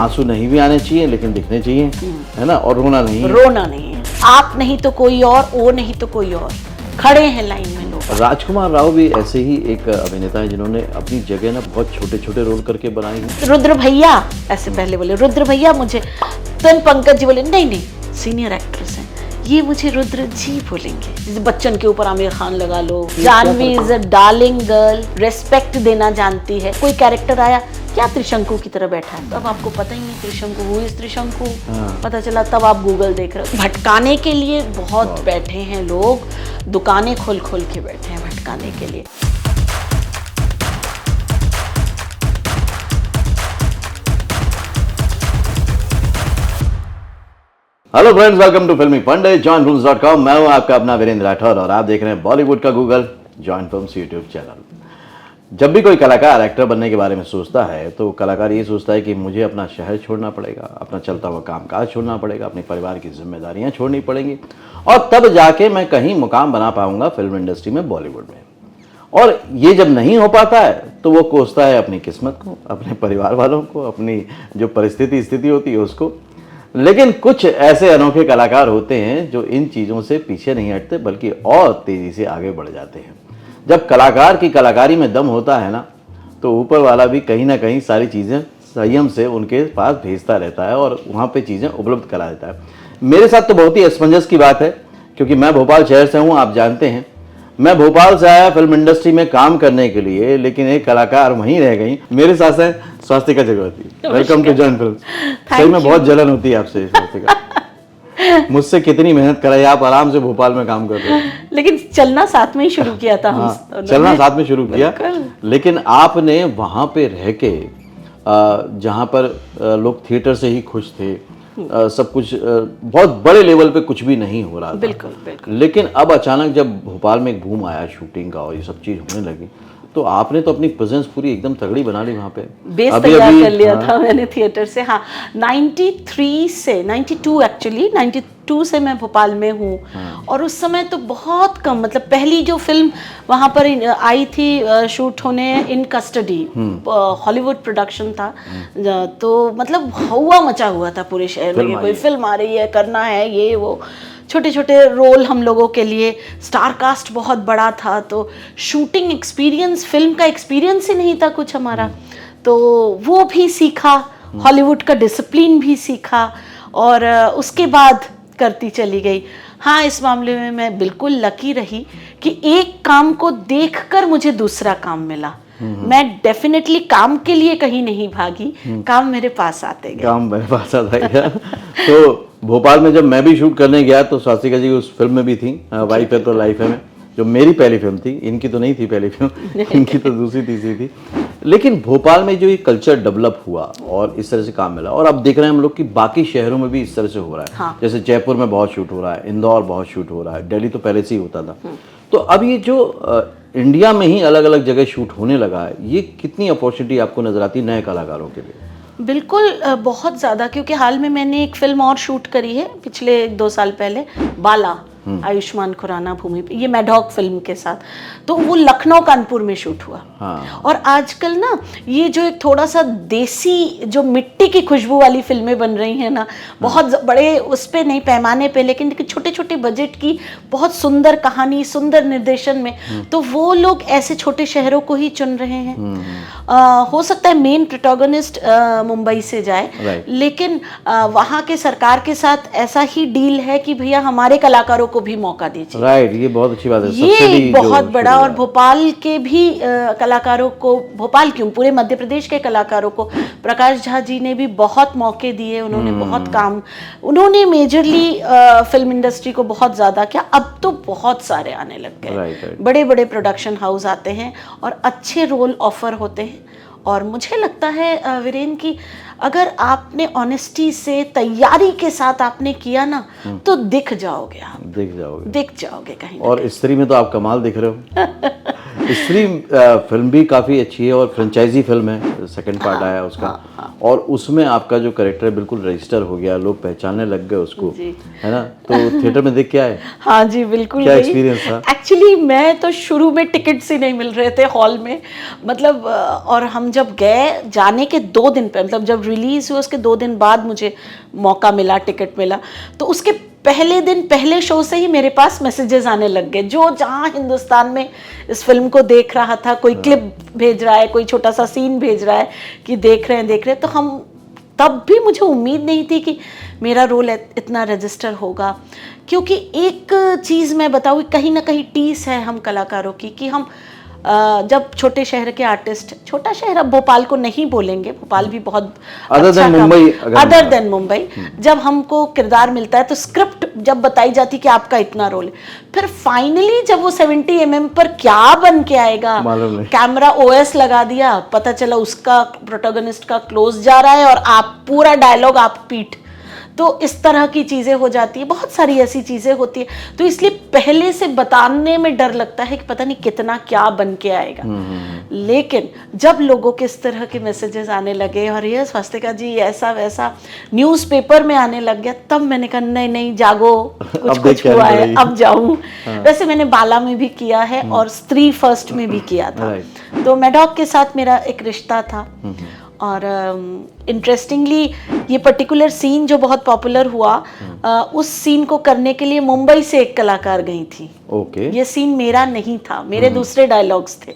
आंसू नहीं भी आने चाहिए लेकिन दिखने चाहिए, है ना, और रोना नहीं है। रोना नहीं है, आप नहीं तो कोई और, वो नहीं तो कोई और, खड़े हैं लाइन में लोग। राजकुमार राव भी ऐसे ही एक अभिनेता है जिन्होंने अपनी जगह ना बहुत छोटे छोटे रोल करके बनाई है। रुद्र भैया ऐसे पहले बोले, रुद्र भैया मुझे, तो पंकज जी बोले नहीं नहीं सीनियर एक्ट्रेस हैं, ये मुझे रुद्र जी बोलेंगे। जैसे बच्चन के ऊपर आमिर खान लगा लो, Janvi is a darling girl, respect देना जानती है। कोई कैरेक्टर आया क्या त्रिशंकु की तरह बैठा है, तो अब आपको पता ही नहीं त्रिशंकु हु इज त्रिशंकु, पता चला तब आप गूगल देख रहे हो। भटकाने के लिए बहुत बैठे हैं लोग, दुकानें खोल खोल के बैठे हैं भटकाने के लिए। हेलो फ्रेंड्स, वेलकम टू फिल्मी फंडे jointfilms.com। मैं हूं आपका अपना वीरेंद्र राठौर और आप देख रहे हैं बॉलीवुड का Google joint films YouTube channel. जब भी कोई कलाकार एक्टर बनने के बारे में सोचता है तो कलाकार ये सोचता है कि मुझे अपना शहर छोड़ना पड़ेगा, अपना चलता हुआ कामकाज छोड़ना पड़ेगा, अपने परिवार की जिम्मेदारियां छोड़नी पड़ेंगी और तब जाके मैं कहीं मुकाम बना पाऊंगा फिल्म इंडस्ट्री में, बॉलीवुड में। और ये जब नहीं हो पाता है तो वो कोसता है अपनी किस्मत को, अपने परिवार वालों को, अपनी जो स्थिति होती है उसको। लेकिन कुछ ऐसे अनोखे कलाकार होते हैं जो इन चीज़ों से पीछे नहीं हटते बल्कि और तेज़ी से आगे बढ़ जाते हैं। जब कलाकार की कलाकारी में दम होता है ना तो ऊपर वाला भी कहीं ना कहीं सारी चीज़ें संयम से उनके पास भेजता रहता है और वहाँ पे चीज़ें उपलब्ध करा देता है। मेरे साथ तो बहुत ही असमंजस की बात है क्योंकि मैं भोपाल शहर से हूँ, आप जानते हैं। मैं भोपाल से आया फिल्म इंडस्ट्री में काम करने के लिए, लेकिन एक कलाकार वहीं रह गई। मेरे साथ है Swastika Chakraborty. Welcome to joint films. सही में बहुत जलन होती है आपसे स्वास्तिका। मुझसे कितनी मेहनत कराई, आप आराम से भोपाल में काम कर रहे हो। लेकिन चलना साथ में ही शुरू किया था हम। चलना साथ में शुरू किया, लेकिन आपने वहां पे रह के जहां पर लोग थिएटर से ही खुश थे, सब कुछ बहुत बड़े लेवल पे कुछ भी नहीं हो रहा था। बिल्कुल बिल्कुल। लेकिन अब अचानक जब भोपाल में एक बूम आया शूटिंग का और ये सब चीज होने लगी तो आपने तो अपनी प्रेजेंस पूरी एकदम तगड़ी बना ली वहाँ पे। बेस तैयार कर लिया था मैंने थिएटर से। हाँ 93 से 92 एक्चुअली 92 से मैं भोपाल में हूँ। और उस समय तो बहुत कम, मतलब पहली जो फिल्म वहाँ पर आई थी शूट होने, इन कस्टडी, हॉलीवुड प्रोडक्शन था। तो मतलब हुआ मचा हुआ था पूरे शहर में, कोई फिल्म आ रही है, करना है ये वो। छोटे छोटे रोल हम लोगों के लिए, स्टार कास्ट बहुत बड़ा था, तो शूटिंग एक्सपीरियंस, फिल्म का एक्सपीरियंस ही नहीं था कुछ हमारा। तो वो भी सीखा, हॉलीवुड का डिसिप्लिन भी सीखा और उसके बाद करती चली गई। हाँ इस मामले में मैं बिल्कुल लकी रही कि एक काम को देखकर मुझे दूसरा काम मिला। मैं डेफिनेटली काम के लिए कहीं नहीं भागी, काम मेरे पास आते गए। काम मेरे पास आता गया। तो भोपाल में जब मैं भी शूट करने गया तो स्वास्तिका जी उस फिल्म में भी थी, वाइफ है तो लाइफ है में, जो मेरी पहली फिल्म थी। इनकी तो नहीं थी पहली फिल्म, इनकी तो दूसरी तीसरी थी। लेकिन भोपाल में जो ये कल्चर डेवलप हुआ और इस तरह से काम मिला, और अब देख रहे हैं हम लोग कि बाकी शहरों में भी इस तरह से हो रहा है। हाँ। जैसे जयपुर में बहुत शूट हो रहा है, इंदौर बहुत शूट हो रहा है, दिल्ली तो पहले से ही होता था। तो अब ये जो इंडिया में ही अलग अलग जगह शूट होने लगा है, ये कितनी अपॉर्चुनिटी आपको नजर आती है नए कलाकारों के लिए? बिल्कुल बहुत ज़्यादा, क्योंकि हाल में मैंने एक फिल्म और शूट करी है पिछले 2 साल पहले, बाला, आयुष्मान खुराना भूमि पे, ये मैडॉक फिल्म के साथ। तो वो लखनऊ कानपुर में शूट हुआ। हाँ। और आजकल ना ये जो एक थोड़ा सा देसी, जो मिट्टी की खुशबू वाली फिल्में बन रही हैं ना, बहुत बड़े उस पे नहीं पैमाने पे, लेकिन छोटे छोटे बजट की, बहुत सुंदर कहानी, सुंदर निर्देशन में, तो वो लोग ऐसे छोटे शहरों को ही चुन रहे हैं। हो सकता है मेन प्रोटोगनिस्ट मुंबई से जाए, लेकिन वहाँ के सरकार के साथ ऐसा ही डील है कि भैया हमारे कलाकारों को भी मौका दीजिए। राइट, ये बहुत अच्छी बात है। ये बहुत बड़ा, और भोपाल के भी कलाकारों को, भोपाल क्यों पूरे मध्य प्रदेश के कलाकारों को प्रकाश झा जी ने भी बहुत मौके दिए। उन्होंने बहुत काम, उन्होंने मेजरली फिल्म इंडस्ट्री को बहुत ज़्यादा किया। अब तो बहुत सारे आने लग गए, बड़े बड़े प्रोडक्शन हाउस आते हैं और अच्छे रोल ऑफर होते हैं। और मुझे लगता है वीरेन की अगर आपने ऑनेस्टी से, तैयारी के साथ आपने किया ना, तो दिख जाओगे आप, दिख जाओगे कहीं। और स्त्री में तो आप कमाल दिख रहे हो। स्त्री फिल्म भी काफ़ी अच्छी है और फ्रेंचाइजी फिल्म है, सेकंड पार्ट आया उसका, और उसमें आपका जो कैरेक्टर बिल्कुल रजिस्टर हो गया, लोग पहचानने लग गए उसको, है ना? तो थिएटर में देख के आए? हाँ जी, बिल्कुल। क्या एक्सपीरियंस था? एक्चुअली मैं तो शुरू में टिकट्स ही नहीं मिल रहे थे हॉल में, मतलब और हम जब गए जाने के 2 दिन पे, मतलब जब रिलीज हुआ उसके 2 दिन बाद मुझे मौका मिला, टिकट मिला, तो उसके पहले दिन पहले शो से ही मेरे पास मैसेजेस आने लग गए, जो जहाँ हिंदुस्तान में इस फिल्म को देख रहा था, कोई क्लिप भेज रहा है, कोई छोटा सा सीन भेज रहा है कि देख रहे हैं। तो हम तब भी, मुझे उम्मीद नहीं थी कि मेरा रोल इतना रजिस्टर होगा, क्योंकि एक चीज़ मैं बताऊँ, कहीं ना कहीं टीस है हम कलाकारों की कि हम जब छोटे शहर के आर्टिस्ट, छोटा शहर अब भोपाल को नहीं बोलेंगे, भोपाल भी बहुत अदर देन मुंबई, जब हमको किरदार मिलता है तो स्क्रिप्ट जब बताई जाती कि आपका इतना रोल है, फिर फाइनली जब वो 70 mm पर क्या बन के आएगा, कैमरा OS लगा दिया, पता चला उसका प्रोटोगनिस्ट का क्लोज जा रहा है और आप पूरा डायलॉग आप पीठ, तो इस तरह की चीज़ें हो जाती है, बहुत सारी ऐसी चीज़ें होती है, तो इसलिए पहले से बताने में डर लगता है कि पता नहीं कितना क्या बन के आएगा। लेकिन जब लोगों के इस तरह के मैसेजेस आने लगे और ये स्वास्तिका जी ऐसा वैसा न्यूज़पेपर में आने लग गया, तब मैंने कहा नहीं नहीं, जागो, कुछ हुआ है, अब जाऊं। वैसे मैंने बाला में भी किया है और स्त्री फर्स्ट में भी किया था, तो मैडॉक के साथ मेरा एक रिश्ता था। और इंटरेस्टिंगली ये पर्टिकुलर सीन जो बहुत पॉपुलर हुआ, उस सीन को करने के लिए मुंबई से एक कलाकार गई थी। ये सीन मेरा नहीं था, मेरे दूसरे डायलॉग्स थे,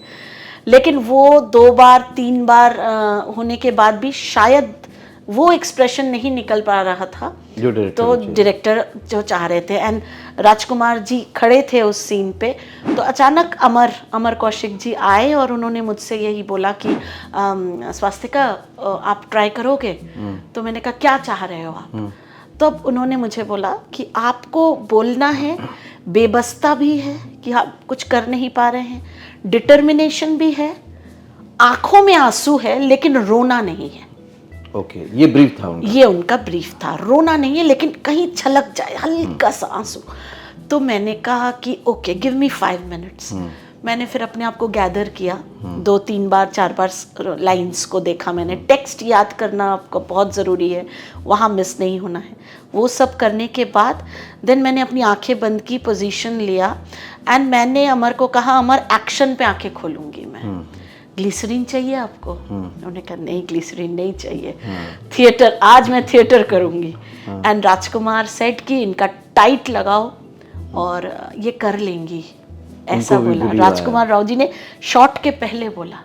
लेकिन वो 2 बार 3 बार होने के बाद भी शायद वो एक्सप्रेशन नहीं निकल पा रहा था जो डायरेक्टर जो चाह रहे थे। एंड राजकुमार जी खड़े थे उस सीन पे, तो अचानक अमर कौशिक जी आए और उन्होंने मुझसे यही बोला कि स्वास्तिका आप ट्राई करोगे? तो मैंने कहा क्या चाह रहे हो आप? तो अब उन्होंने मुझे बोला कि आपको बोलना है, बेबस्ता भी है कि आप कुछ कर नहीं पा रहे हैं, डिटर्मिनेशन भी है, आंखों में आंसू है लेकिन रोना नहीं है। ये ब्रीफ था उनका? ये उनका ब्रीफ था, रोना नहीं है लेकिन कहीं छलक जाए हल्का सा आंसू। तो मैंने कहा कि ओके, गिव मी 5 मिनट्स। मैंने फिर अपने आप को गैदर किया, 2-3 बार 4 बार लाइंस को देखा मैंने। टेक्स्ट याद करना आपको बहुत ज़रूरी है, वहाँ मिस नहीं होना है। वो सब करने के बाद देन मैंने अपनी आंखें बंद की, पोजीशन लिया, एंड मैंने अमर को कहा अमर एक्शन पे आंखें खोलूंगी मैं, ग्लिसरीन चाहिए आपको? उन्होंने कहा नहीं, ग्लिसरीन नहीं चाहिए, थिएटर, आज मैं थिएटर करूंगी। एंड राजकुमार सेट की इनका टाइट लगाओ और ये कर लेंगी, ऐसा बोला राजकुमार राव जी ने शॉट के पहले बोला।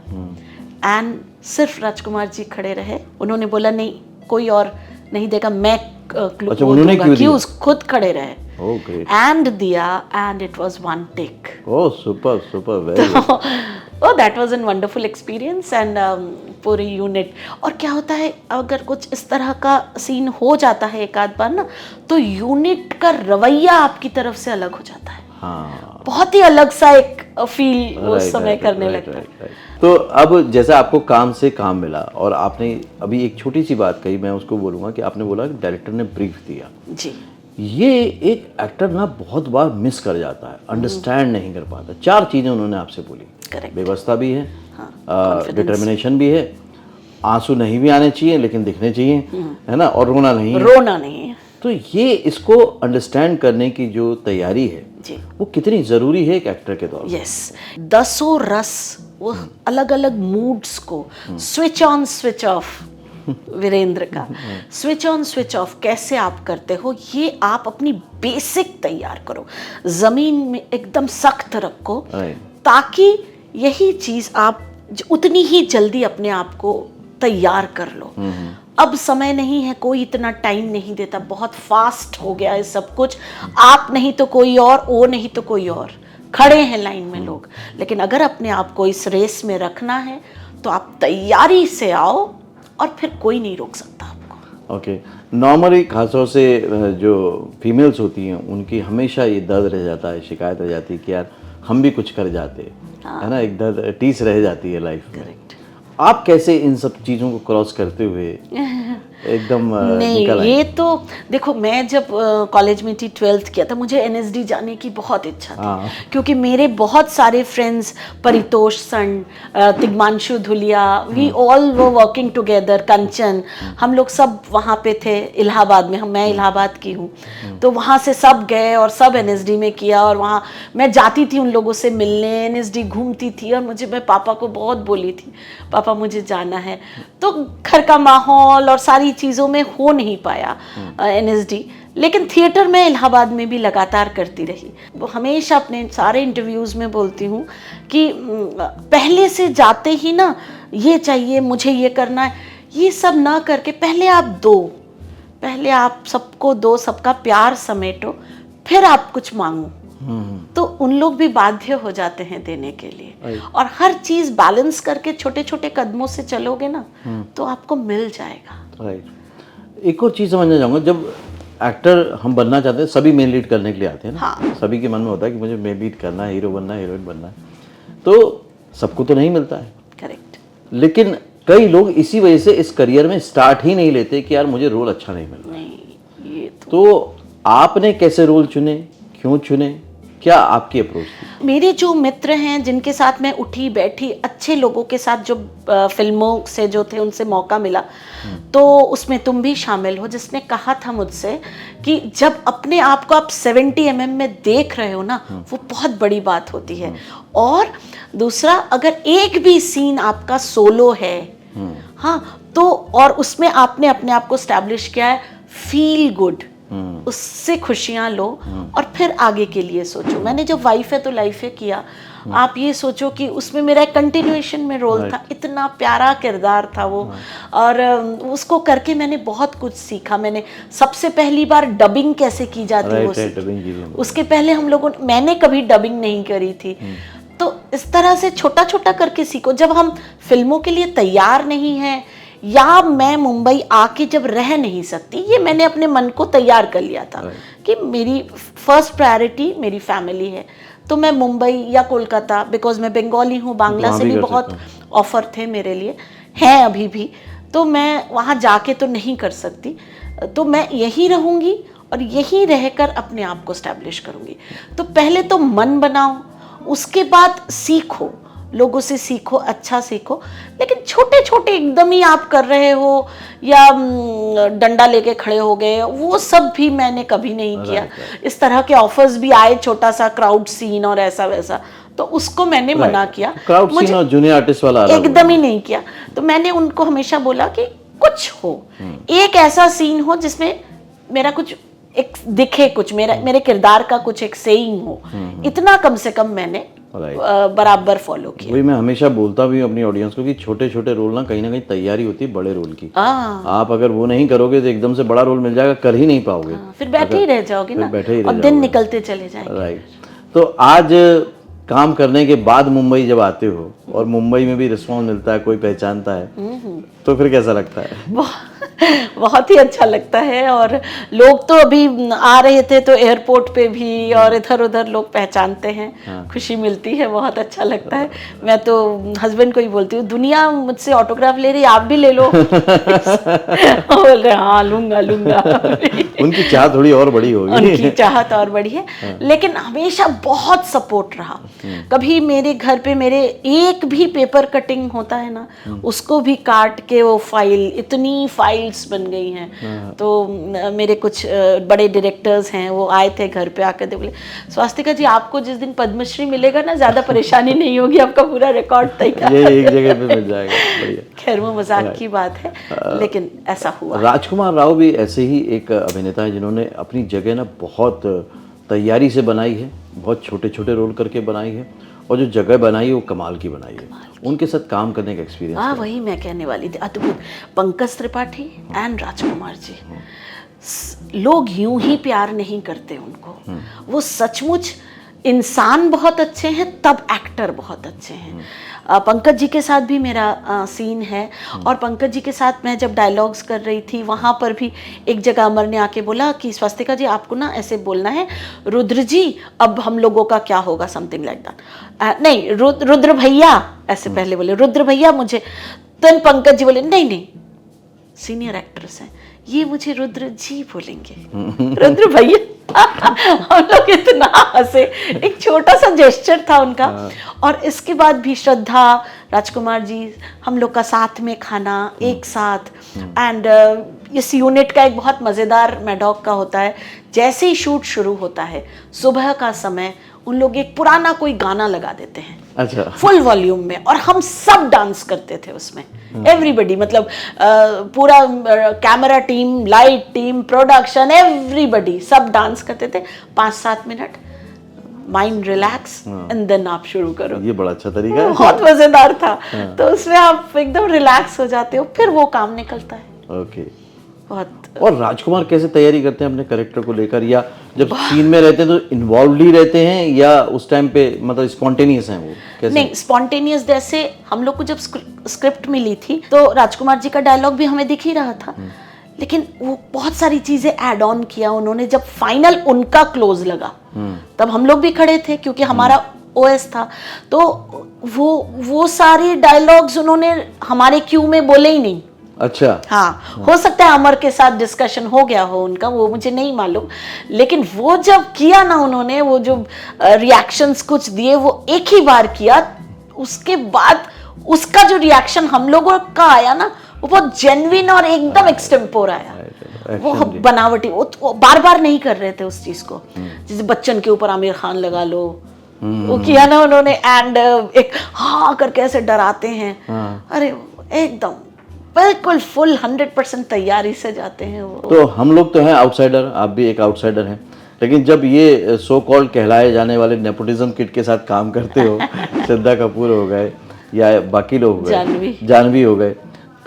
एंड सिर्फ राजकुमार जी खड़े रहे, उन्होंने बोला नहीं कोई और नहीं देगा, मैं क्यूज खुद खड़े रहे एंड दिया, and it was 1 take. Super very that was an wonderful experience. And पूरी यूनिट, और क्या होता है अगर कुछ इस तरह का सीन हो जाता है एक आध बार ना, तो यूनिट का रवैया आपकी तरफ से अलग हो जाता है। बहुत ही अलग सा एक फील उस समय करने लगता है। तो अब जैसा आपको काम से काम मिला, और आपने अभी एक छोटी सी बात कही, मैं उसको बोलूँगा कि आपने बोला कि डायरेक्टर ने ब्रीफ दिया जी। ये एक एक्टर ना बहुत बार मिस कर जाता है, अंडरस्टैंड नहीं कर पाता। 4 चीज़ें उन्होंने आपसे बोली, बेबस्ता भी है, डिटर्मिनेशन भी है, आंसू नहीं भी आने चाहिए लेकिन दिखने चाहिए, है ना, और रोना नहीं है। तो ये इसको अंडरस्टैंड करने की जो तैयारी है जी, वो कितनी ज़रूरी है एक एक्टर के तौर पर? यस, 10 रस, वो अलग अलग मूड्स को switch on switch off, Virendra का स्विच ऑन स्विच ऑफ कैसे आप करते हो, ये आप अपनी बेसिक तैयार करो, जमीन में एकदम सख्त रखो, ताकि यही चीज आप उतनी ही जल्दी अपने आप को तैयार कर लो। अब समय नहीं है, कोई इतना टाइम नहीं देता, बहुत फास्ट हो गया है सब कुछ, आप नहीं तो कोई और, वो नहीं तो कोई और, खड़े हैं लाइन में लोग। लेकिन अगर अपने आप को इस रेस में रखना है तो आप तैयारी से आओ और फिर कोई नहीं रोक सकता आपको। ओके, नॉर्मली खासतौर से जो फीमेल्स होती हैं उनकी हमेशा ये दर्द रह जाता है, शिकायत रह जाती है कि यार हम भी कुछ कर जाते, है ना, एक दर्द टीस रह जाती है लाइफ में। आप कैसे इन सब चीज़ों को क्रॉस करते हुए एकदम नहीं, निकल आई? ये तो देखो, मैं जब कॉलेज में थी, 12th किया था, मुझे एनएसडी जाने की बहुत इच्छा हाँ। थी, क्योंकि मेरे बहुत सारे friends, Paritosh Sen, Tigmanshu Dhulia, we all वो वर्किंग टुगेदर, कंचन, हम लोग सब वहाँ पे थे इलाहाबाद में, मैं इलाहाबाद की हूँ, तो वहाँ से सब गए और सब एनएसडी में किया, और वहाँ मैं जाती थी उन लोगों से मिलने, एनएसडी घूमती थी, और मैं पापा को बहुत बोली थी, पापा मुझे जाना है, तो घर का माहौल और सारी चीज़ों में हो नहीं पाया एनएसडी। लेकिन थिएटर में इलाहाबाद में भी लगातार करती रही। वो हमेशा अपने सारे इंटरव्यूज़ में बोलती हूँ कि पहले से जाते ही ना ये चाहिए, मुझे ये करना है, ये सब ना करके पहले आप दो, पहले आप सबको दो, सबका प्यार समेटो, फिर आप कुछ मांगो, तो उन लोग भी बाध्य हो जाते हैं देने के लिए। और हर चीज बैलेंस करके छोटे छोटे कदमों से चलोगे ना, तो आपको मिल जाएगा। राइट। एक और चीज़ समझना चाहूँगा, जब एक्टर हम बनना चाहते हैं, सभी मेन लीड करने के लिए आते हैं ना। हाँ। सभी के मन में होता है कि मुझे मेन लीड करना है, हीरो बनना है, हीरोइन बनना है, तो सबको तो नहीं मिलता है। करेक्ट। लेकिन कई लोग इसी वजह से इस करियर में स्टार्ट ही नहीं लेते कि यार मुझे रोल अच्छा नहीं मिल रहा। नहीं, ये तो आपने कैसे रोल चुने, क्यों चुने, क्या आपकी अप्रोच थी? मेरे जो मित्र हैं जिनके साथ मैं उठी बैठी, अच्छे लोगों के साथ जो फिल्मों से जो थे उनसे मौका मिला, तो उसमें तुम भी शामिल हो, जिसने कहा था मुझसे कि जब अपने आप को आप 70 mm में देख रहे हो ना, वो बहुत बड़ी बात होती है। और दूसरा, अगर एक भी सीन आपका सोलो है, हाँ, तो और उसमें आपने अपने आप को स्टैब्लिश किया है, फील गुड, उससे खुशियां लो और फिर आगे के लिए सोचो। मैंने जो वाइफ है तो लाइफ है किया, आप ये सोचो कि उसमें मेरा एक कंटिन्यूएशन में रोल था, इतना प्यारा किरदार था वो, और उसको करके मैंने बहुत कुछ सीखा। मैंने सबसे पहली बार डबिंग कैसे की जाती है वो सीखी। उसके पहले मैंने कभी डबिंग नहीं करी थी, तो इस तरह से छोटा छोटा करके सीखो। जब हम फिल्मों के लिए तैयार नहीं हैं, या मैं मुंबई आके जब रह नहीं सकती, ये मैंने अपने मन को तैयार कर लिया था कि मेरी फर्स्ट प्रायोरिटी मेरी फैमिली है, तो मैं मुंबई या कोलकाता, बिकॉज मैं बंगाली हूँ, बांग्ला से भी बहुत ऑफर थे मेरे लिए, हैं अभी भी, तो मैं वहाँ जाके तो नहीं कर सकती, तो मैं यहीं रहूँगी और यहीं रहकर अपने आप को स्टैब्लिश करूँगी। तो पहले तो मन बनाओ, उसके बाद सीखो, लोगों से सीखो, अच्छा सीखो। लेकिन छोटे छोटे एकदम ही आप कर रहे हो या डंडा लेके खड़े हो गए, वो सब भी मैंने कभी नहीं किया। इस तरह के ऑफर्स भी आए, छोटा सा क्राउड सीन और ऐसा वैसा, तो उसको मैंने मना किया। क्राउड सीन और जूनियर आर्टिस्ट वाला एकदम ही नहीं किया। तो मैंने उनको हमेशा बोला कि कुछ हो, एक ऐसा सीन हो जिसमें मेरा कुछ एक दिखे, कुछ मेरे किरदार का कुछ एक सेइंग हो, इतना कम से कम मैंने बराबर फॉलो किया। वही मैं हमेशा बोलता भी हूँ अपनी ऑडियंस को कि छोटे छोटे रोल ना कहीं तैयारी होती है बड़े रोल की। आप अगर वो नहीं करोगे तो एकदम से बड़ा रोल मिल जाएगा, कर ही नहीं पाओगे, फिर बैठे ही रह जाओगे ना, और दिन निकलते चले जाएंगे। राइट। तो आज काम करने के बाद मुंबई जब आते हो और मुंबई में भी रिस्पॉन्स मिलता है, कोई पहचानता है, तो फिर कैसा लगता है? बहुत ही अच्छा लगता है। और लोग तो अभी आ रहे थे तो एयरपोर्ट पे भी और इधर उधर लोग पहचानते हैं, खुशी मिलती है, बहुत अच्छा लगता है। मैं तो हस्बैंड को ही बोलती हूँ, दुनिया मुझसे ऑटोग्राफ ले रही, आप भी ले लो। बोल रहे हाँ, लूंगा लूंगा। उनकी चाह थोड़ी और बड़ी होगी। उनकी चाहत और बड़ी है, लेकिन हमेशा बहुत सपोर्ट रहा। कभी मेरे घर पे मेरे एक भी पेपर कटिंग होता है ना, उसको भी काट के वो फाइल, इतनी फाइल्स बन गई हैं। तो मेरे कुछ बड़े डायरेक्टर्स हैं, वो आए थे घर पे आकर, बोले स्वास्तिका जी आपको जिस दिन पद्मश्री मिलेगा ना, ज्यादा परेशानी नहीं होगी, आपका पूरा रिकॉर्ड तैयार, ये एक जगह पे मिल जाएगा। बढ़िया। खैर वो मजाक की बात है, लेकिन ऐसा हुआ। राजकुमार राव भी ऐसे ही एक अभिनेता है जिन्होंने अपनी जगह ना बहुत तैयारी से बनाई है, बहुत छोटे छोटे रोल करके बनाई है, और जो जगह बनाई है वो कमाल की बनाई है। उनके साथ काम करने का एक्सपीरियंस? हाँ, वही मैं कहने वाली थी, अद्भुत। पंकज त्रिपाठी एंड राजकुमार जी, लोग यूं ही प्यार नहीं करते उनको, वो सचमुच इंसान बहुत अच्छे हैं, तब एक्टर बहुत अच्छे हैं। पंकज जी के साथ भी मेरा सीन है, और पंकज जी के साथ मैं जब डायलॉग्स कर रही थी, वहाँ पर भी एक जगह अमर ने आके बोला कि स्वास्तिका जी आपको ना ऐसे बोलना है, रुद्र जी अब हम लोगों का क्या होगा, समथिंग लाइक दैट। नहीं, रुद्र भैया ऐसे पहले बोले, रुद्र भैया मुझे। तो पंकज जी बोले नहीं नहीं, सीनियर एक्टर्स हैं, ये मुझे रुद्र जी बोलेंगे, रुद्र भैया। हम लोग इतना हंसे, एक छोटा सा जेस्चर था उनका। और इसके बाद भी श्रद्धा, राजकुमार जी, हम लोग का साथ में खाना एक साथ। एंड इस यूनिट का एक बहुत मज़ेदार मैडॉक का होता है, जैसे ही शूट शुरू होता है सुबह का समय, उन लोग एक पुराना कोई गाना लगा देते हैं, अच्छा, फुल वॉल्यूम में, और हम सब डांस करते थे उसमें, एवरीबडी, मतलब पूरा camera team, light team, production, everybody, सब डांस करते थे 5-7 minute, mind relax, and then आप शुरू करो। ये बड़ा अच्छा तरीका है। बहुत मजेदार था। तो उसमें आप एकदम रिलैक्स हो जाते हो, फिर वो काम निकलता है। ओके। बहुत। और राजकुमार कैसे तैयारी करते हैं अपने कैरेक्टर को लेकर, या जब सीन में रहते हैं तो इन्वॉल्व ही रहते हैं, या उस टाइम पे मतलब स्पॉन्टेनियस हैं वो, कैसे? नहीं, स्पॉन्टेनियस, जैसे हम लोग को जब स्क्रिप्ट मिली थी तो राजकुमार जी का डायलॉग भी हमें दिख ही रहा था, लेकिन वो बहुत सारी चीजें ऐड ऑन किया उन्होंने। जब फाइनल उनका क्लोज लगा तब हम लोग भी खड़े थे, क्योंकि हमारा ओएस था, तो वो सारे डायलॉग्स उन्होंने हमारे क्यू में बोले ही नहीं। अच्छा। हाँ, हो सकता है अमर के साथ डिस्कशन हो गया हो उनका, वो मुझे नहीं मालूम, लेकिन वो जब किया ना उन्होंने, वो जो रिएक्शंस कुछ दिए, वो एक ही बार किया, उसके बाद उसका जो रिएक्शन हम लोगों का आया ना, वो बहुत जेन्युइन और एकदम एक्सटेम्पोर आया। वो बनावटी, वो बार बार नहीं कर रहे थे उस चीज को, जैसे बच्चन के ऊपर आमिर खान लगा लो, वो किया ना उन्होंने, एंड एक हाँ करके ऐसे डराते हैं। अरे एकदम बिल्कुल फुल 100% तैयारी से जाते हैं वो। तो हम लोग तो हैं आउटसाइडर, आप भी एक आउटसाइडर हैं, लेकिन जब ये सो कॉल्ड कहलाए जाने वाले नेपोटिज्म किट के साथ काम करते हो, श्रद्धा कपूर हो गए या बाकी लोग हो गए, जानवी हो गए,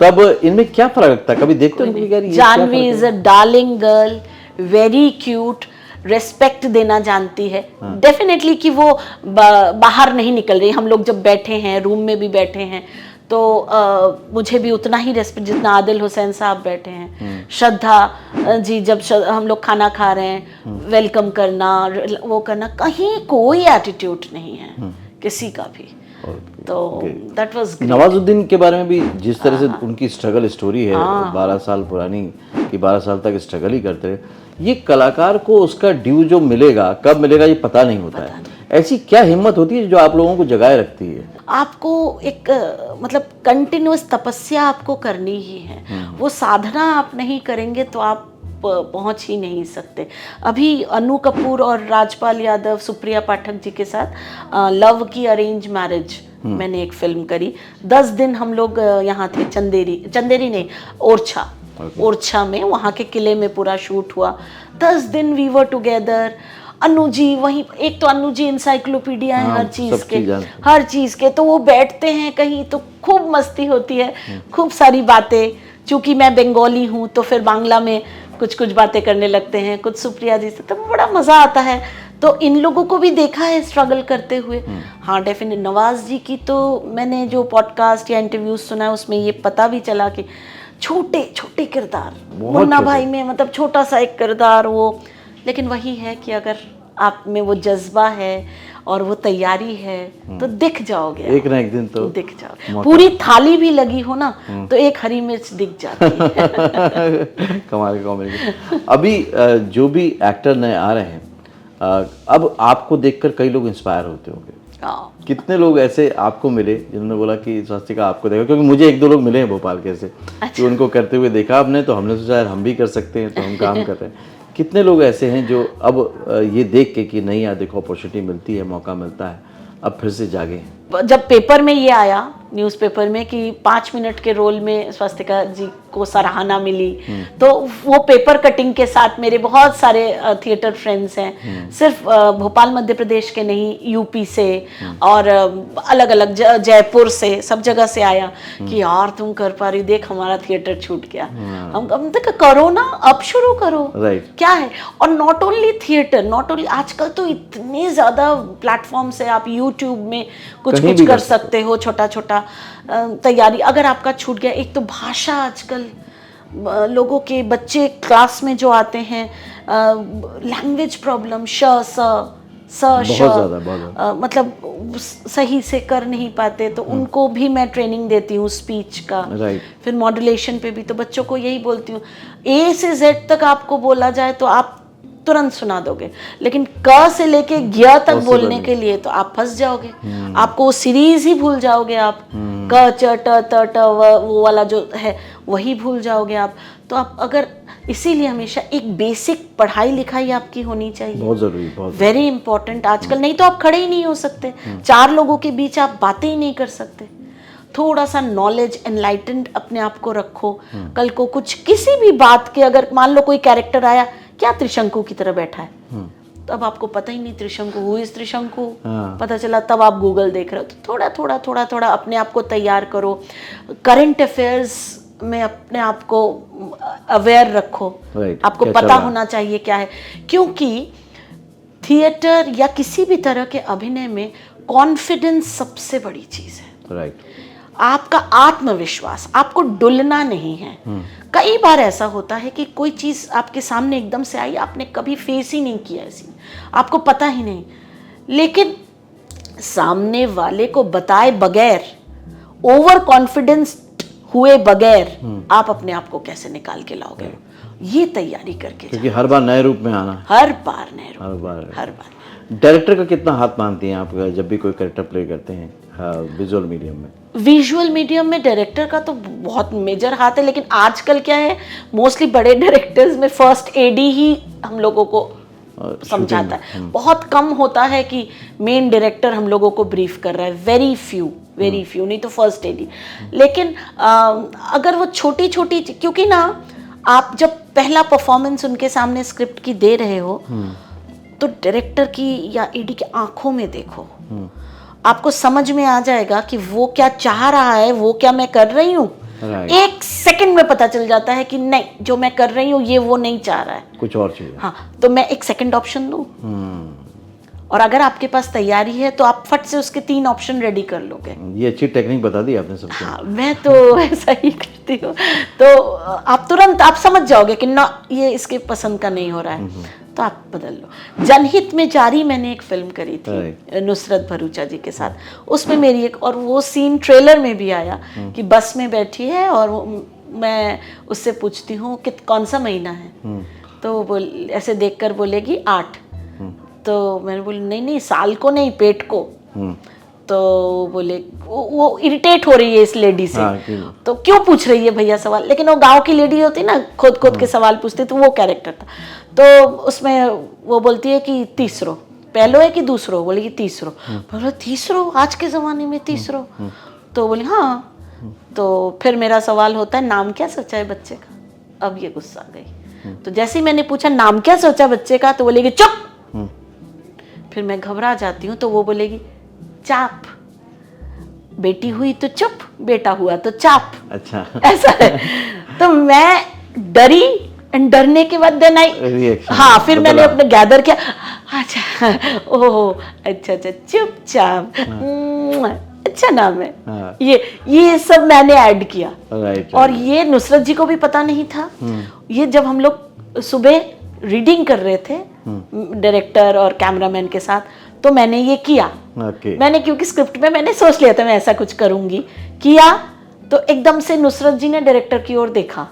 तब इनमें क्या फर्क लगता है? कभी देखते हो? Janhvi is a darling girl, very cute, respect देना जानती है। डेफिनेटली कि वो बाहर नहीं निकल रही, हम लोग जब बैठे हैं, रूम में भी बैठे हैं, तो मुझे भी उतना ही रेस्पेक्ट जितना आदिल हुसैन साहब बैठे हैं। श्रद्धा जी, जब हम लोग खाना खा रहे हैं, वेलकम करना, वो करना, कहीं कोई एटीट्यूड नहीं है किसी का भी। तो दैट वाज। नवाजुद्दीन के बारे में भी जिस तरह से उनकी स्ट्रगल स्टोरी है, 12 साल पुरानी, कि 12 साल तक स्ट्रगल ही करते रहे, ये कलाकार को उसका ड्यू जो मिलेगा, कब मिलेगा ये पता नहीं होता है। ऐसी क्या हिम्मत होती है जो आप लोगों को जगाए रखती है? आपको एक मतलब कंटिन्यूअस तपस्या आपको करनी ही है। वो साधना आप नहीं करेंगे तो आप पहुंच ही नहीं सकते। अभी अनु कपूर और राजपाल यादव, सुप्रिया पाठक जी के साथ लव की अरेंज मैरिज मैंने एक फिल्म करी। 10 दिन हम लोग यहाँ थे, चंदेरी नहीं, ओरछा में, वहाँ के किले में पूरा शूट हुआ। 10 दिन we were together. Anu ji वहीं, एक तो अनु जी इंसाइक्लोपीडिया है हर चीज के, तो वो बैठते हैं कहीं तो खूब मस्ती होती है, खूब सारी बातें। चूंकि मैं बंगाली हूँ तो फिर बांग्ला में कुछ बातें करने लगते हैं, कुछ सुप्रिया जी से, तो बड़ा मजा आता है। तो इन लोगों को भी देखा है स्ट्रगल करते हुए। हाँ, डेफिनेट नवाज जी की तो मैंने जो पॉडकास्ट या इंटरव्यूज सुना है उसमें ये पता भी चला कि छोटे छोटे किरदार, मुन्ना भाई में मतलब छोटा सा एक किरदार वो, लेकिन वही है कि अगर आप में वो जज्बा है और वो तैयारी है तो दिख जाओगे, एक ना एक दिन तो दिख जाओगे। पूरी थाली भी लगी हो ना तो एक हरी मिर्च दिख जाती है। कमाल की कॉमेडी। अभी जो भी एक्टर नए आ रहे हैं, अब आपको देखकर कई लोग इंस्पायर होते होंगे। कितने लोग ऐसे आपको मिले जिन्होंने बोला कि स्वास्तिका आपको देखा? क्योंकि मुझे 1-2 लोग मिले हैं भोपाल के ऐसे, कि उनको करते हुए देखा आपने, तो हमने सोचा यार हम भी कर सकते हैं, तो हम काम कर रहे हैं। कितने लोग ऐसे हैं जो अब ये देख के कि नहीं यार देखो अपॉर्चुनिटी मिलती है, मौका मिलता है, अब फिर से जागे? जब पेपर में ये आया, न्यूज़पेपर में, कि 5 मिनट के रोल में स्वास्तिका जी को सराहना मिली, तो वो पेपर कटिंग के साथ मेरे बहुत सारे थिएटर फ्रेंड्स हैं, सिर्फ भोपाल मध्य प्रदेश के नहीं, यूपी से और अलग अलग जयपुर से, सब जगह से आया कि यार तुम कर पा रही, देख हमारा थिएटर छूट गया। हम देख करो ना, अब शुरू करो, क्या है। और not only theatre, not only, आजकल तो इतने ज़्यादा प्लेटफॉर्म्स है, आप यूट्यूब में कुछ कर सकते हो, छोटा छोटा तैयारी अगर आपका छूट गया। एक तो भाषा, आजकल लोगों के बच्चे क्लास में जो आते हैं, लैंग्वेज प्रॉब्लम, श स बहुत ज़्यादा। मतलब सही से कर नहीं पाते, तो उनको भी मैं ट्रेनिंग देती हूँ स्पीच का। राइट। फिर मॉड्यूलेशन पे भी, तो बच्चों को यही बोलती हूँ, ए से जेड तक आपको बोला जाए तो आप तुरंत सुना दोगे, लेकिन क से लेके ज्ञ तक बोलने के लिए तो आप फंस जाओगे। आपको वो सीरीज ही भूल जाओगे आप, क च ट त ट वो वाला जो है वही भूल जाओगे आप। तो आप अगर, इसीलिए हमेशा एक बेसिक पढ़ाई लिखाई आपकी होनी चाहिए, बहुत ज़रूरी, बहुत वेरी इंपॉर्टेंट आजकल। नहीं तो आप खड़े ही नहीं हो सकते, चार लोगों के बीच आप बातें ही नहीं कर सकते। थोड़ा सा नॉलेज, एनलाइटेंड अपने आप को रखो। कल को कुछ किसी भी बात के, अगर मान लो कोई कैरेक्टर आया, क्या त्रिशंकु की तरह बैठा है, तो अब आपको पता ही नहीं त्रिशंकु, हु इज त्रिशंकु, पता चला तब आप गूगल देख रहे हो। तो थोड़ा थोड़ा थोड़ा थोड़ा अपने आप को तैयार करो, करंट अफेयर्स में अपने आप को अवेयर रखो। आपको पता होना चाहिए क्या है, क्योंकि थिएटर या किसी भी तरह के अभिनय में कॉन्फिडेंस सबसे बड़ी चीज है। राइट। आपका आत्मविश्वास, आपको डुलना नहीं है। कई बार ऐसा होता है कि कोई चीज आपके सामने एकदम से आई, आपने कभी फेस ही नहीं किया ऐसी, आपको पता ही नहीं, लेकिन सामने वाले को बताए बगैर, ओवर कॉन्फिडेंस हुए बगैर आप अपने आप को कैसे निकाल के लाओगे, ये तैयारी करके, क्योंकि हर बार नए रूप में आना, हर बार नए रूप, हर बार। डायरेक्टर का कितना हाथ मानती हैं आप जब भी कोई कैरेक्टर प्ले करते हैं विजुअल मीडियम में? विजुअल मीडियम में डायरेक्टर का तो बहुत मेजर हाथ है, लेकिन आजकल क्या है, मोस्टली बड़े डायरेक्टर्स में फर्स्ट एडी ही हम लोगों को समझाता है। बहुत कम होता है कि मेन डायरेक्टर हम लोगों को ब्रीफ कर रहा है, वेरी फ्यू, नहीं तो फर्स्ट एडी। लेकिन अगर वो छोटी छोटी, क्योंकि ना आप जब पहला परफॉर्मेंस उनके सामने स्क्रिप्ट की दे रहे हो, तो डायरेक्टर की या एडी की आंखों में देखो, आपको समझ में आ जाएगा कि वो क्या चाह रहा है, वो क्या मैं कर रही हूँ। एक सेकंड में पता चल जाता है कि नहीं, जो मैं कर रही हूँ ये वो नहीं चाह रहा है, कुछ और चाहिए। हाँ, तो मैं एक सेकंड ऑप्शन दूँ। और अगर आपके पास तैयारी है तो आप फट से उसके 3 ऑप्शन रेडी कर लोगे। ये अच्छी टेक्निक बता दी आपने सबको। हाँ, मैं तो ऐसा ही करती हूँ। तो आप तुरंत आप समझ जाओगे कि ना ये इसके पसंद का नहीं हो रहा है, तो आप बदल लो। जनहित में जारी मैंने एक फिल्म करी थी नुसरत भरूचा जी के साथ, उसमें मेरी एक, और वो सीन ट्रेलर में भी आया कि बस में बैठी है और मैं उससे पूछती हूँ कि कौन सा महीना है, तो वो ऐसे देखकर बोलेगी 8। तो मैंने बोली नहीं साल को नहीं, पेट को। तो बोले वो इरिटेट हो रही है इस लेडी से, तो क्यों पूछ रही है भैया सवाल, लेकिन वो गांव की लेडी होती ना, खुद के सवाल पूछती, तो वो कैरेक्टर था। तो उसमें वो बोलती है कि तीसरो, पहलो है कि दूसरो, बोले कि तीसरो। बोले तीसरो, आज के ज़माने में तीसरो? तो बोले हाँ। तो फिर मेरा सवाल होता है, नाम क्या सोचा है बच्चे का? अब ये गुस्सा आ गई। तो जैसे ही मैंने पूछा नाम क्या सोचा बच्चे का, तो बोलेगी चुप। फिर मैं घबरा जाती हूँ, तो वो बोलेगी चाप, बेटी हुई तो चुप, बेटा हुआ तो चाप। अच्छा, ऐसा है। तो मैं डरी, डरने के बाद देन आई, हाँ, फिर मैंने अपने गैदर किया, अच्छा ओह अच्छा चुपचाप, अच्छा नाम है। ये सब मैंने ऐड किया। और ये नुसरत जी को भी पता नहीं था। ये जब हम लोग सुबह रीडिंग कर रहे थे डायरेक्टर और कैमरामैन के साथ, तो मैंने ये किया। मैंने, क्योंकि स्क्रिप्ट में मैंने सोच लिया था मैं ऐसा कुछ करूंगी, किया। तो एकदम से नुसरत जी ने डायरेक्टर की ओर देखा,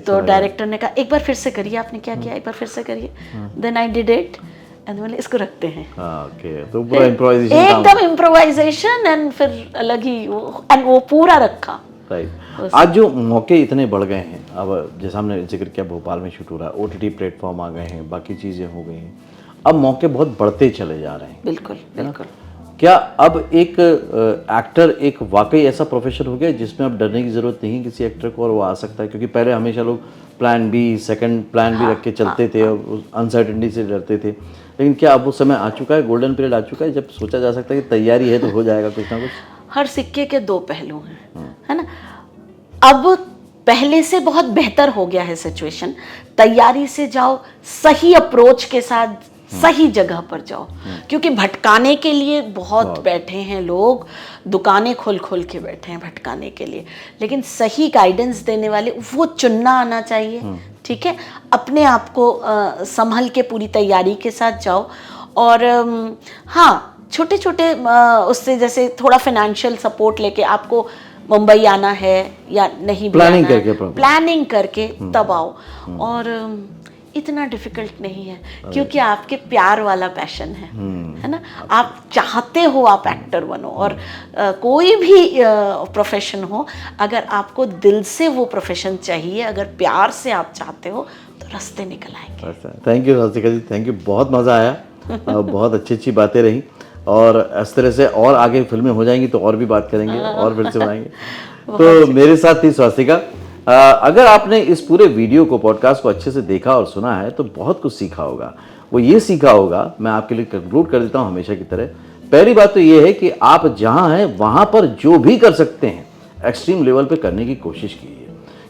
तो डायरेक्टर ने कहा एक बार फिर से करिए, आपने क्या किया, एक बार फिर से करिए। Then I did it and बोले इसको रखते हैं। तो पूरा इम्प्रोवाइजेशन, एकदम इम्प्रोवाइजेशन, एंड फिर अलग ही वो पूरा रखा। आज जो मौके इतने बढ़ गए हैं, अब जैसा हमने जिक्र किया भोपाल में शूट हो रहा है, OTT प्लेटफॉर्म आ गए हैं, बाकी चीज़ें हो गई हैं, अब मौके बहुत बढ़ते चले जा रहे हैं। बिल्कुल बिल्कुल। क्या अब एक एक्टर एक वाकई ऐसा प्रोफेशन हो गया जिसमें अब डरने की ज़रूरत नहीं किसी एक्टर को, और वो आ सकता है? क्योंकि पहले हमेशा लोग प्लान बी, सेकंड प्लान भी रख के चलते थे और अनसर्टेनिटी से डरते थे, लेकिन क्या अब वो समय आ चुका है, गोल्डन पीरियड आ चुका है, जब सोचा जा सकता है कि तैयारी है तो हो जाएगा कुछ ना कुछ? हर सिक्के के 2 पहलू हैं, है ना। अब पहले से बहुत बेहतर हो गया है सिचुएशन, तैयारी से जाओ, सही अप्रोच के साथ सही जगह पर जाओ, क्योंकि भटकाने के लिए बहुत बैठे हैं लोग, दुकानें खोल खोल के बैठे हैं भटकाने के लिए, लेकिन सही गाइडेंस देने वाले वो चुनना आना चाहिए। ठीक है, अपने आप को संभल के पूरी तैयारी के साथ जाओ, और हाँ, छोटे छोटे उससे जैसे थोड़ा फाइनेंशियल सपोर्ट लेके आपको मुंबई आना है या नहीं भी प्लानिंग आना है, करके प्लानिंग करके तब आओ। और इतना डिफिकल्ट नहीं है क्योंकि आपके प्यार वाला पैशन है ना, आप चाहते हो आप एक्टर बनो। और कोई भी प्रोफेशन हो, अगर आपको दिल से वो प्रोफेशन चाहिए, अगर प्यार से आप चाहते हो तो रास्ते निकल आएंगे। Thank you Swastika ji, thank you, बहुत मज़ा आया। बहुत अच्छी अच्छी बातें रही और इस तरह से और आगे फिल्में हो जाएंगी तो और भी बात करेंगे और फिर से बनाएंगे। तो मेरे साथ थी स्वास्तिका। अगर आपने इस पूरे वीडियो को, पॉडकास्ट को अच्छे से देखा और सुना है तो बहुत कुछ सीखा होगा। वो ये सीखा होगा, मैं आपके लिए कंक्लूड कर देता हूँ हमेशा की तरह। पहली बात तो ये है कि आप जहाँ हैं वहाँ पर जो भी कर सकते हैं एक्सट्रीम लेवल पे करने की कोशिश कीजिए,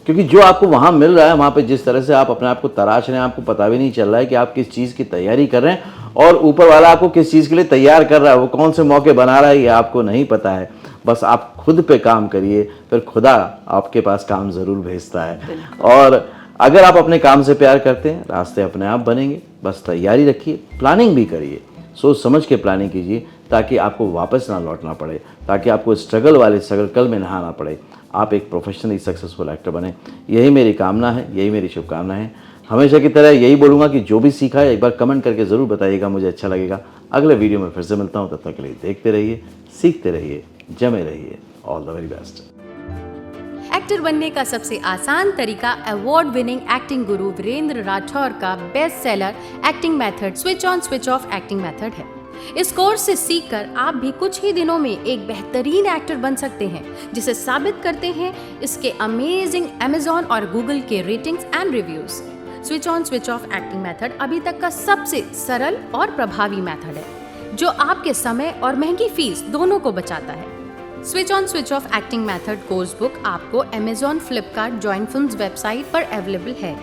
क्योंकि जो आपको वहाँ मिल रहा है, वहाँ पे जिस तरह से आप अपने आप को तराश रहे हैं, आपको पता भी नहीं चल रहा है कि आप किस चीज़ की तैयारी कर रहे हैं और ऊपर वाला आपको किस चीज़ के लिए तैयार कर रहा है, वो कौन से मौके बना रहा है, ये आपको नहीं पता है। बस आप खुद पे काम करिए, फिर खुदा आपके पास काम ज़रूर भेजता है। और अगर आप अपने काम से प्यार करते हैं, रास्ते अपने आप बनेंगे। बस तैयारी रखिए, प्लानिंग भी करिए, सोच समझ के प्लानिंग कीजिए, ताकि आपको वापस ना लौटना पड़े, ताकि आपको स्ट्रगल वाले स्ट्रगल में नहाना पड़े। आप एक प्रोफेशनली सक्सेसफुल एक्टर बने, यही मेरी कामना है, यही मेरी शुभकामनाएं हैं। हमेशा की तरह यही बोलूँगा कि जो भी सीखा है एक बार कमेंट करके ज़रूर बताइएगा, मुझे अच्छा लगेगा। अगले वीडियो में फिर से मिलता हूँ, तब तक के लिए देखते रहिए, सीखते रहिए, जमे रहिए। All the very best. Actor बनने का सबसे आसान तरीका अवार्ड विनिंग एक्टिंग गुरु वीरेंद्र राठौर का best seller acting method switch on switch of acting method है। इस कोर्स से सीखकर आप भी कुछ ही दिनों में एक बेहतरीन एक्टर बन सकते हैं, जिसे साबित करते हैं इसके अमेजिंग Amazon और Google के ratings and reviews. Switch on switch of acting method अभी तक का सबसे सरल और प्रभावी मेथड है, जो आपके समय और महंगी फीस दोनों को बचाता है। Switch on switch of acting method course book आपको Amazon, Flipkart, join films website पर अवेलेबल है।